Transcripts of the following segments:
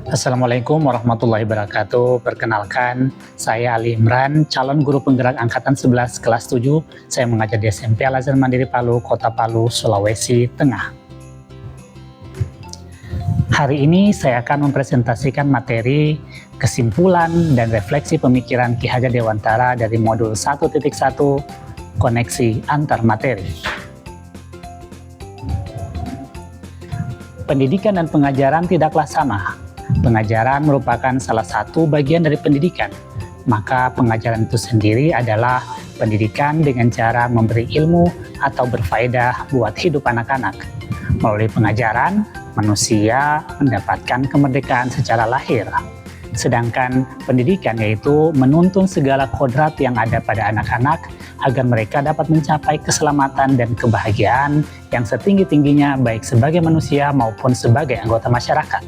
Assalamualaikum warahmatullahi wabarakatuh. Perkenalkan, saya Ali Imran, calon guru penggerak Angkatan 11 kelas 7. Saya mengajar di SMP Al-Azhar Mandiri Palu, Kota Palu, Sulawesi Tengah. Hari ini saya akan mempresentasikan materi kesimpulan dan refleksi pemikiran Ki Hajar Dewantara dari modul 1.1 koneksi antar materi. Pendidikan dan pengajaran tidaklah sama. Pengajaran merupakan salah satu bagian dari pendidikan, maka pengajaran itu sendiri adalah pendidikan dengan cara memberi ilmu atau berfaedah buat hidup anak-anak. Melalui pengajaran, manusia mendapatkan kemerdekaan secara lahir. Sedangkan pendidikan yaitu menuntun segala kodrat yang ada pada anak-anak agar mereka dapat mencapai keselamatan dan kebahagiaan yang setinggi-tingginya baik sebagai manusia maupun sebagai anggota masyarakat.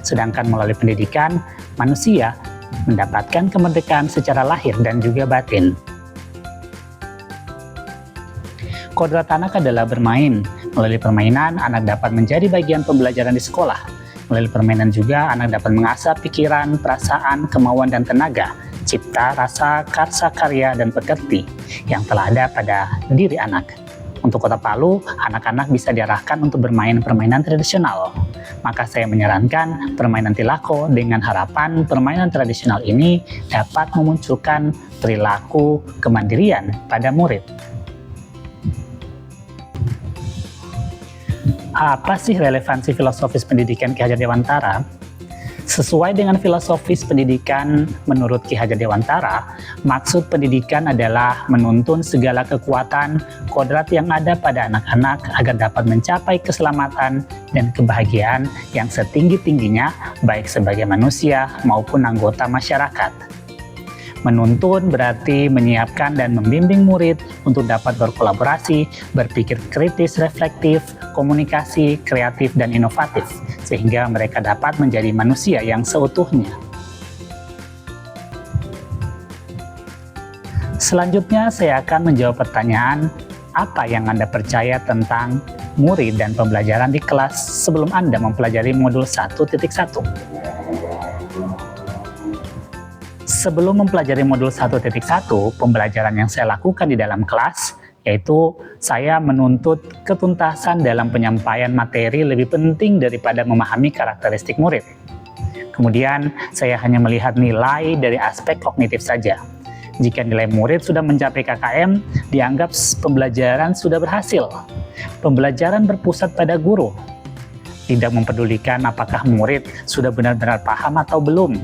Sedangkan melalui pendidikan, manusia mendapatkan kemerdekaan secara lahir dan juga batin. Kodrat anak adalah bermain. Melalui permainan, anak dapat menjadi bagian pembelajaran di sekolah. Melalui permainan juga, anak dapat mengasah pikiran, perasaan, kemauan, dan tenaga, cipta, rasa, karsa, karya, dan pekerti yang telah ada pada diri anak. Untuk Kota Palu, anak-anak bisa diarahkan untuk bermain permainan tradisional. Maka saya menyarankan permainan tilako dengan harapan permainan tradisional ini dapat memunculkan perilaku kemandirian pada murid. Apa sih relevansi filosofis pendidikan Ki Hajar Dewantara? Sesuai dengan filosofis pendidikan menurut Ki Hajar Dewantara, maksud pendidikan adalah menuntun segala kekuatan, kodrat yang ada pada anak-anak agar dapat mencapai keselamatan dan kebahagiaan yang setinggi-tingginya baik sebagai manusia maupun anggota masyarakat. Menuntun berarti menyiapkan dan membimbing murid untuk dapat berkolaborasi, berpikir kritis, reflektif, komunikasi, kreatif, dan inovatif, sehingga mereka dapat menjadi manusia yang seutuhnya. Selanjutnya, saya akan menjawab pertanyaan, apa yang Anda percaya tentang murid dan pembelajaran di kelas sebelum Anda mempelajari modul 1.1? Sebelum mempelajari modul 1.1, pembelajaran yang saya lakukan di dalam kelas, yaitu saya menuntut ketuntasan dalam penyampaian materi lebih penting daripada memahami karakteristik murid. Kemudian, saya hanya melihat nilai dari aspek kognitif saja. Jika nilai murid sudah mencapai KKM, dianggap pembelajaran sudah berhasil. Pembelajaran berpusat pada guru. Tidak mempedulikan apakah murid sudah benar-benar paham atau belum.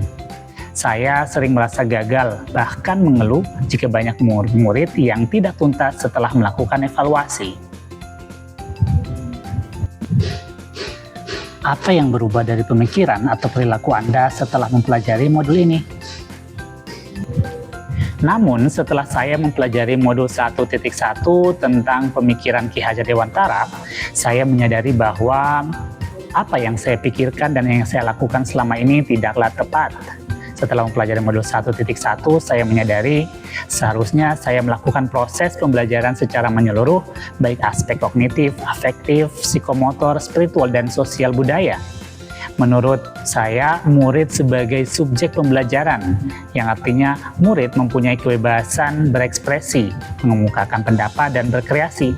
Saya sering merasa gagal, bahkan mengeluh jika banyak murid yang tidak tuntas setelah melakukan evaluasi. Apa yang berubah dari pemikiran atau perilaku Anda setelah mempelajari modul ini? Namun, setelah saya mempelajari modul 1.1 tentang pemikiran Ki Hajar Dewantara, saya menyadari bahwa apa yang saya pikirkan dan yang saya lakukan selama ini tidaklah tepat. Setelah mempelajari modul 1.1, saya menyadari seharusnya saya melakukan proses pembelajaran secara menyeluruh, baik aspek kognitif, afektif, psikomotor, spiritual, dan sosial budaya. Menurut saya, murid sebagai subjek pembelajaran, yang artinya murid mempunyai kebebasan berekspresi, mengemukakan pendapat, dan berkreasi.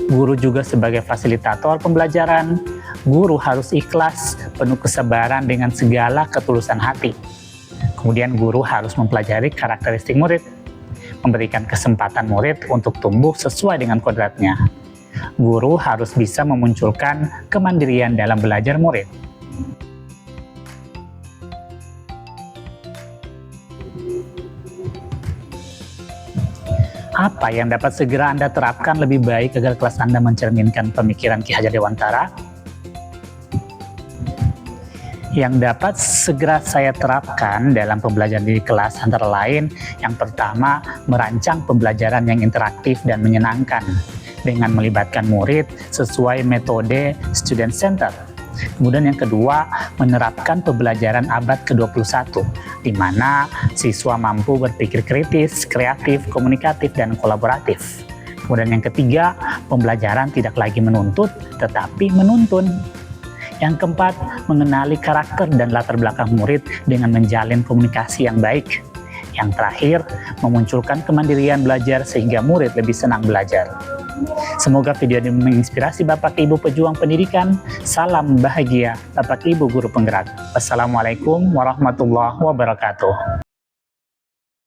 Guru juga sebagai fasilitator pembelajaran. Guru harus ikhlas, penuh kesabaran dengan segala ketulusan hati. Kemudian guru harus mempelajari karakteristik murid, memberikan kesempatan murid untuk tumbuh sesuai dengan kodratnya. Guru harus bisa memunculkan kemandirian dalam belajar murid. Apa yang dapat segera Anda terapkan lebih baik agar kelas Anda mencerminkan pemikiran Ki Hajar Dewantara? Yang dapat segera saya terapkan dalam pembelajaran di kelas antara lain, yang pertama, merancang pembelajaran yang interaktif dan menyenangkan dengan melibatkan murid sesuai metode student center. Kemudian yang kedua, menerapkan pembelajaran abad ke-21, di mana siswa mampu berpikir kritis, kreatif, komunikatif, dan kolaboratif. Kemudian yang ketiga, pembelajaran tidak lagi menuntut, tetapi menuntun. Yang keempat, mengenali karakter dan latar belakang murid dengan menjalin komunikasi yang baik. Yang terakhir, memunculkan kemandirian belajar sehingga murid lebih senang belajar. Semoga video ini menginspirasi Bapak Ibu pejuang pendidikan. Salam bahagia Bapak Ibu guru penggerak. Wassalamualaikum warahmatullahi wabarakatuh.